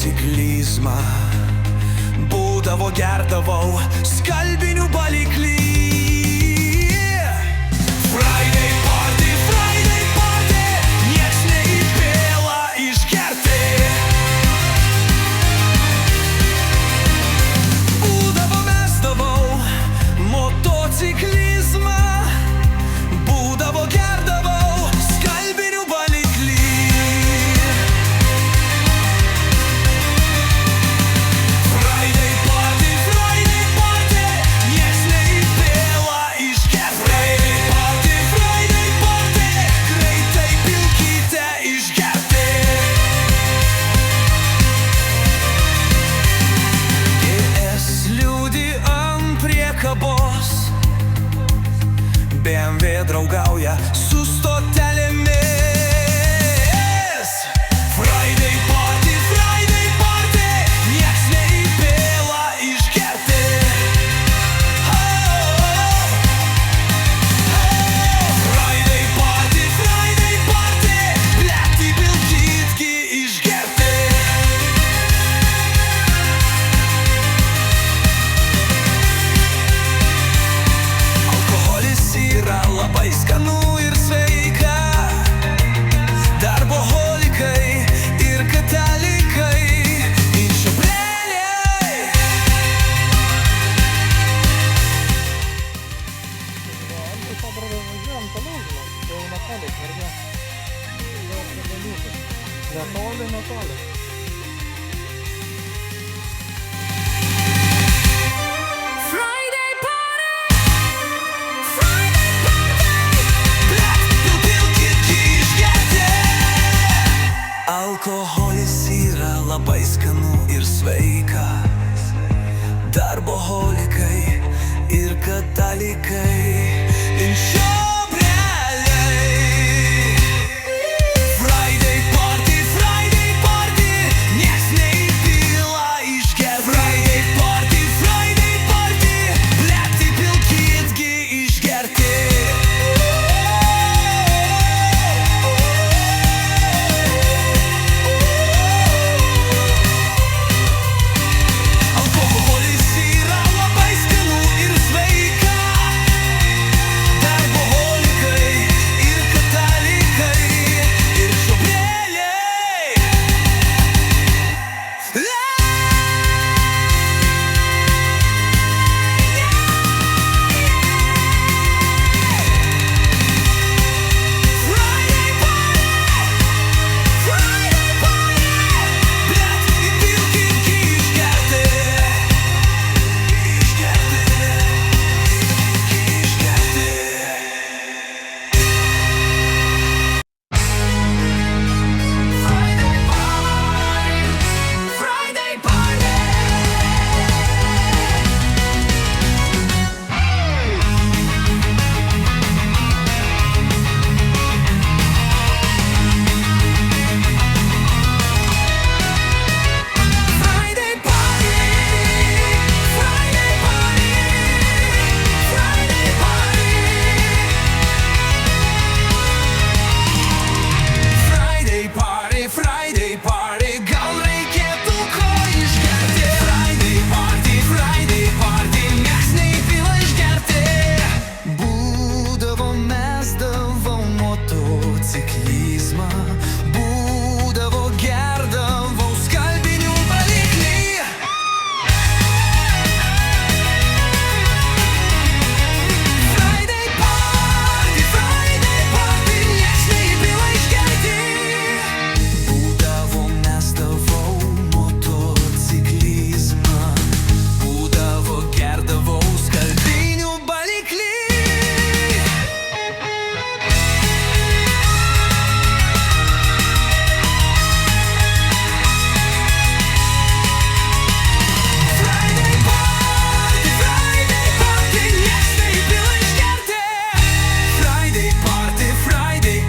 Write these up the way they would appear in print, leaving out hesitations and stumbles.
motociklizmą. Būdavo gerdavau skalbinių baliklį. Friday party, nieks neįpėla išgerti. Būdavo mesdavau motociklizmą. Būdavo gerdavau skalbinių baliklį. Friday party, nieks neįpėla išgerti. Friday party, greitai pilkite išgerti. GS liūdi ant priekabos, BMW draugauja su stotelėmis. Friday party, nieks neįpėla išgerti. Friday party, blet įpilkitgi išgerti. Alkoholis yra labai skanu ir sveika. Darboholikai ir katalikai, inšiobreliai. Netoli. Friday party, blet pilkitgi išgerti. Alkoholis yra labai skanu ir sveika. Darboholikai ir katalikai, inšiobreliai. Friday party, nieks neįpėla išgerti. Friday party, blet įpilkitgi išgerti. Alkoholis yra labai skanu ir sveika. Darboholikai ir katalikai, inšiobreliai. Friday party, blet įpilkitgi išgerti. Friday party. Friday party, Friday party, gal reikėtų ko išgerti. Friday party, nieks neįpėla išgerti. Būdavo mesdavau motociklizmą. Būdavo gerdavau skalbinių baliklį. Friday party, nieks neįpėla išgerti. Būdavo mesdavau motociklizmą. Būdavo gerdavau skalbinių baliklį. Friday party, nieks neįpėla išgerti. Friday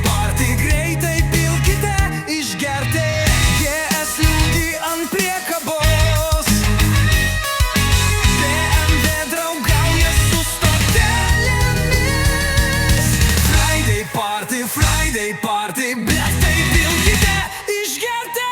party, greitai pilkite išgerti. GS liūdi ant priekabos, BMW draugauja su stotelėmis. Friday party, blet pilkite išgerti.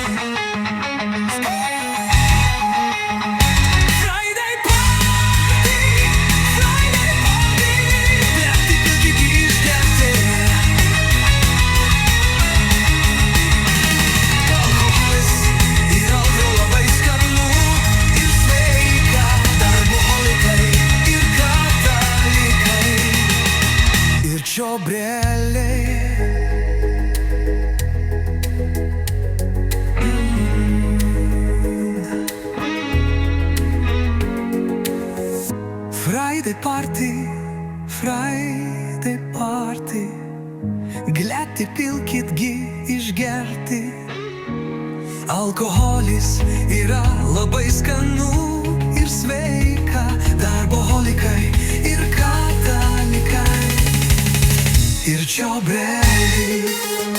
Friday party, Friday party. Gerti, pilkit išgerti. Alkoholis yra labai skanu ir sveika. Darboholikai ir katalikai ir čiobreliai. Friday party, Friday party. Gleti pilkit gi išgerti. Alkoholis yra labai skanu ir sveika. Darboholikai ir katalikai ir čiobreliai.